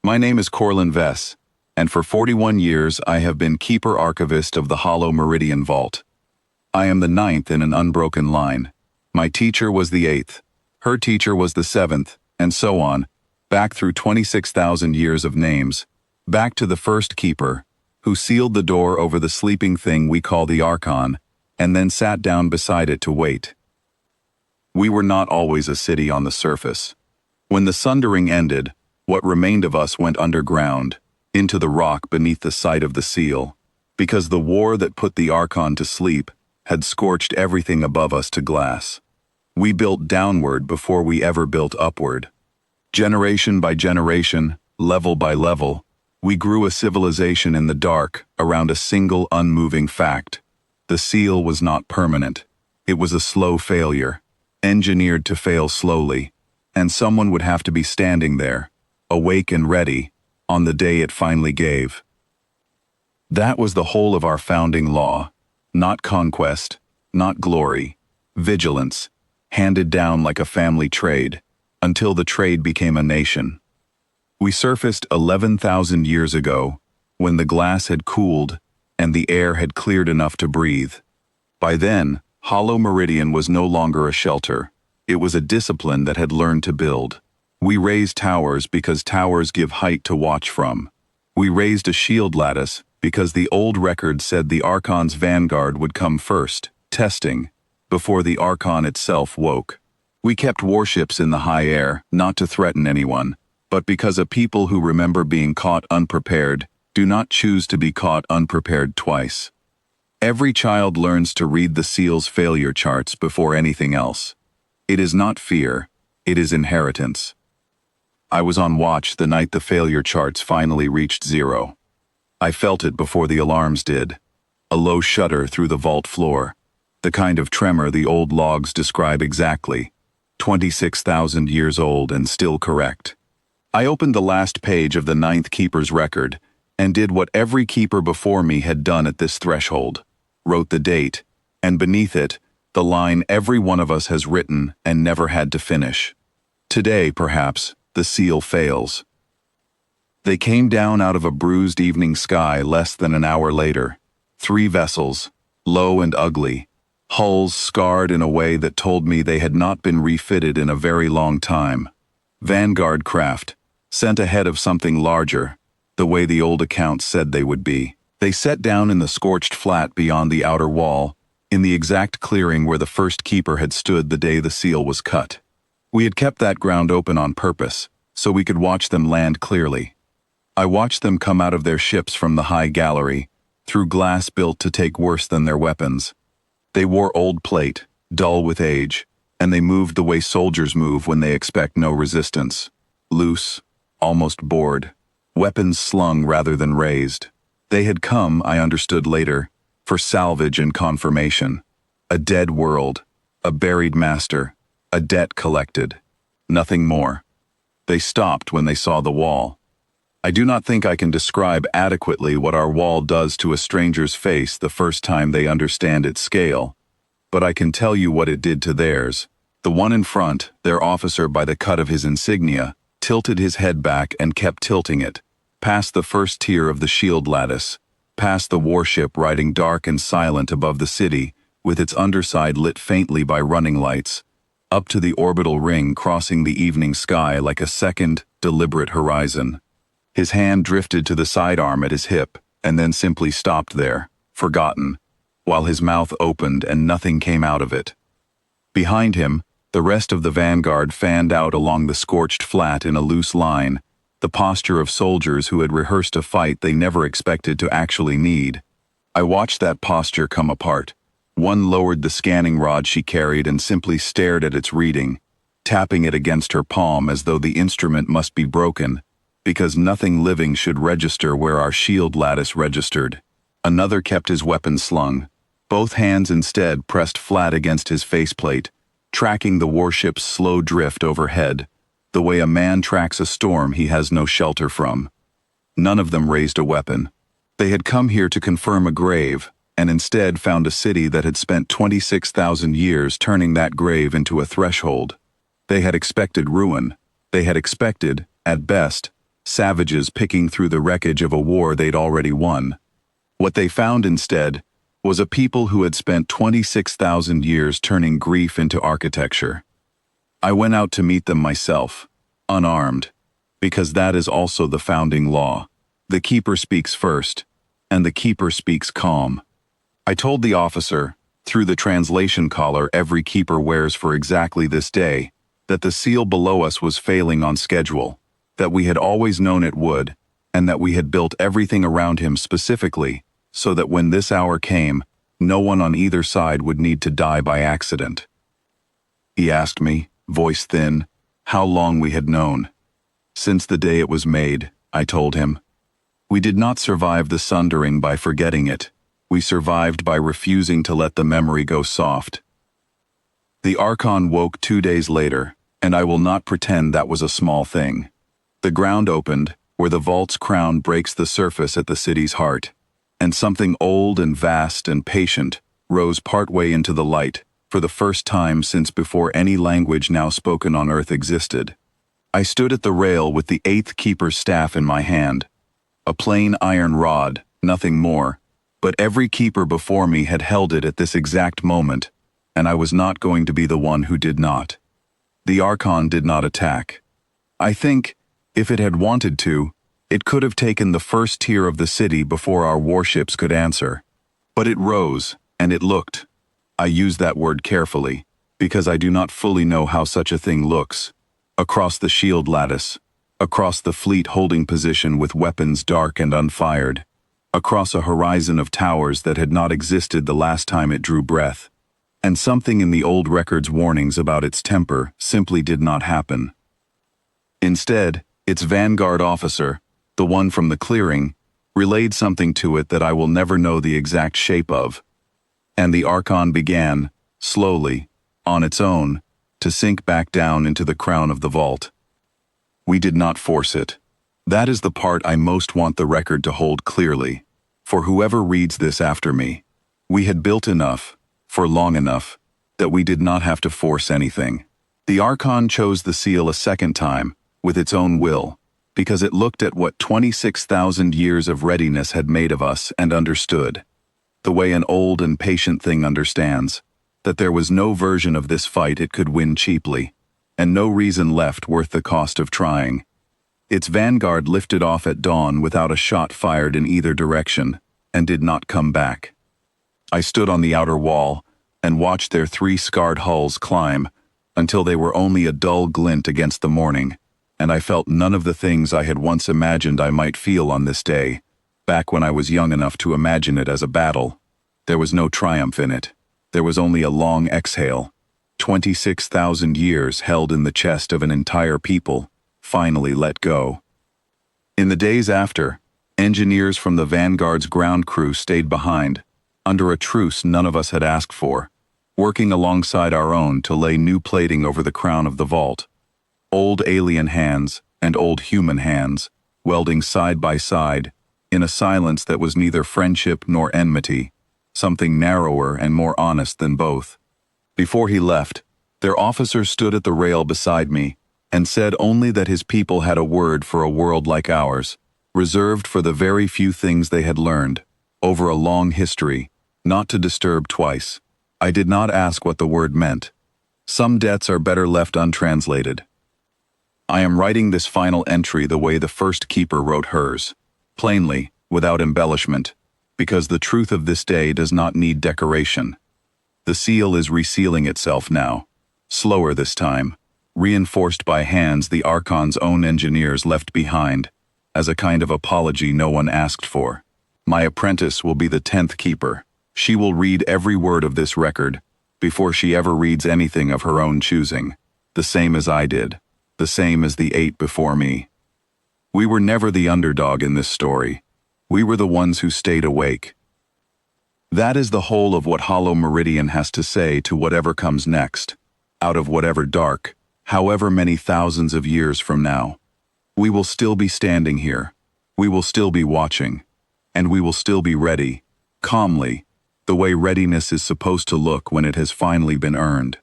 My name is Corlin Vess, and for 41 years I have been Keeper Archivist of the Hollow Meridian Vault. I am the 9th in an unbroken line. My teacher was the 8th, her teacher was the 7th, and so on, back through 26,000 years of names, back to the first Keeper, who sealed the door over the sleeping thing we call the Archon, and then sat down beside it to wait. We were not always a city on the surface. When the sundering ended, what remained of us went underground, into the rock beneath the site of the seal, because the war that put the Archon to sleep had scorched everything above us to glass. We built downward before we ever built upward. Generation by generation, level by level, we grew a civilization in the dark around a single unmoving fact. The seal was not permanent. It was a slow failure, engineered to fail slowly, and someone would have to be standing there, awake and ready, on the day it finally gave. That was the whole of our founding law. Not conquest, not glory, vigilance, handed down like a family trade, until the trade became a nation. We surfaced 11,000 years ago, when the glass had cooled and the air had cleared enough to breathe. By then, Hollow Meridian was no longer a shelter. It was a discipline that had learned to build. We raised towers because towers give height to watch from. We raised a shield lattice because the old record said the Archon's vanguard would come first, testing, before the Archon itself woke. We kept warships in the high air, not to threaten anyone, but because a people who remember being caught unprepared do not choose to be caught unprepared twice. Every child learns to read the seal's failure charts before anything else. It is not fear, it is inheritance. I was on watch the night the failure charts finally reached 0. I felt it before the alarms did. A low shudder through the vault floor, the kind of tremor the old logs describe exactly, 26,000 years old and still correct. I opened the last page of the 9th Keeper's record and did what every Keeper before me had done at this threshold, wrote the date, and beneath it, the line every one of us has written and never had to finish. Today, perhaps, the seal fails. They came down out of a bruised evening sky less than an hour later. 3 vessels, low and ugly, hulls scarred in a way that told me they had not been refitted in a very long time. Vanguard craft, sent ahead of something larger, the way the old accounts said they would be. They set down in the scorched flat beyond the outer wall, in the exact clearing where the first Keeper had stood the day the seal was cut. We had kept that ground open on purpose, so we could watch them land clearly. I watched them come out of their ships from the high gallery, through glass built to take worse than their weapons. They wore old plate, dull with age, and they moved the way soldiers move when they expect no resistance. Loose, almost bored, weapons slung rather than raised. They had come, I understood later, for salvage and confirmation. A dead world, a buried master, a debt collected. Nothing more. They stopped when they saw the wall. I do not think I can describe adequately what our wall does to a stranger's face the first time they understand its scale, but I can tell you what it did to theirs. The one in front, their officer by the cut of his insignia, tilted his head back and kept tilting it, past the first tier of the shield lattice, past the warship riding dark and silent above the city, with its underside lit faintly by running lights, up to the orbital ring crossing the evening sky like a second, deliberate horizon. His hand drifted to the sidearm at his hip, and then simply stopped there, forgotten, while his mouth opened and nothing came out of it. Behind him, the rest of the vanguard fanned out along the scorched flat in a loose line, the posture of soldiers who had rehearsed a fight they never expected to actually need. I watched that posture come apart. One lowered the scanning rod she carried and simply stared at its reading, tapping it against her palm as though the instrument must be broken, because nothing living should register where our shield lattice registered. Another kept his weapon slung, both hands instead pressed flat against his faceplate, tracking the warship's slow drift overhead, the way a man tracks a storm he has no shelter from. None of them raised a weapon. They had come here to confirm a grave, and instead found a city that had spent 26,000 years turning that grave into a threshold. They had expected ruin. They had expected, at best, savages picking through the wreckage of a war they'd already won. What they found instead was a people who had spent 26,000 years turning grief into architecture. I went out to meet them myself, unarmed, because that is also the founding law. The keeper speaks first, and the keeper speaks calm. I told the officer, through the translation collar every keeper wears for exactly this day, that the seal below us was failing on schedule, that we had always known it would, and that we had built everything around him specifically, so that when this hour came, no one on either side would need to die by accident. He asked me, voice thin, how long we had known. Since the day it was made, I told him. We did not survive the sundering by forgetting it. We survived by refusing to let the memory go soft. The Archon woke 2 days later, and I will not pretend that was a small thing. The ground opened, where the vault's crown breaks the surface at the city's heart, and something old and vast and patient rose partway into the light, for the first time since before any language now spoken on earth existed. I stood at the rail with the 8th keeper's staff in my hand. A plain iron rod, nothing more, but every keeper before me had held it at this exact moment, and I was not going to be the one who did not. The Archon did not attack. I think, if it had wanted to, it could have taken the first tier of the city before our warships could answer. But it rose, and it looked. I use that word carefully, because I do not fully know how such a thing looks. Across the shield lattice, across the fleet holding position with weapons dark and unfired, across a horizon of towers that had not existed the last time it drew breath. And something in the old record's warnings about its temper simply did not happen. Instead, its vanguard officer, the one from the clearing, relayed something to it that I will never know the exact shape of. And the Archon began, slowly, on its own, to sink back down into the crown of the vault. We did not force it. That is the part I most want the record to hold clearly, for whoever reads this after me. We had built enough, for long enough, that we did not have to force anything. The Archon chose the seal a second time, with its own will, because it looked at what 26,000 years of readiness had made of us and understood, the way an old and patient thing understands, that there was no version of this fight it could win cheaply, and no reason left worth the cost of trying. Its vanguard lifted off at dawn without a shot fired in either direction, and did not come back. I stood on the outer wall and watched their 3 scarred hulls climb until they were only a dull glint against the morning, and I felt none of the things I had once imagined I might feel on this day, back when I was young enough to imagine it as a battle. There was no triumph in it. There was only a long exhale. 26,000 years held in the chest of an entire people, finally let go. In the days after, engineers from the Vanguard's ground crew stayed behind, under a truce none of us had asked for, working alongside our own to lay new plating over the crown of the vault. Old alien hands and old human hands, welding side by side, in a silence that was neither friendship nor enmity, something narrower and more honest than both. Before he left, their officer stood at the rail beside me and said only that his people had a word for a world like ours, reserved for the very few things they had learned, over a long history, not to disturb twice. I did not ask what the word meant. Some debts are better left untranslated. I am writing this final entry the way the first keeper wrote hers, plainly, without embellishment, because the truth of this day does not need decoration. The seal is resealing itself now, slower this time, reinforced by hands the Archon's own engineers left behind, as a kind of apology no one asked for. My apprentice will be the 10th keeper. She will read every word of this record, before she ever reads anything of her own choosing, the same as I did, the same as the 8 before me. We were never the underdog in this story. We were the ones who stayed awake. That is the whole of what Hollow Meridian has to say to whatever comes next, out of whatever dark, however many thousands of years from now. We will still be standing here. We will still be watching. And we will still be ready, calmly, the way readiness is supposed to look when it has finally been earned.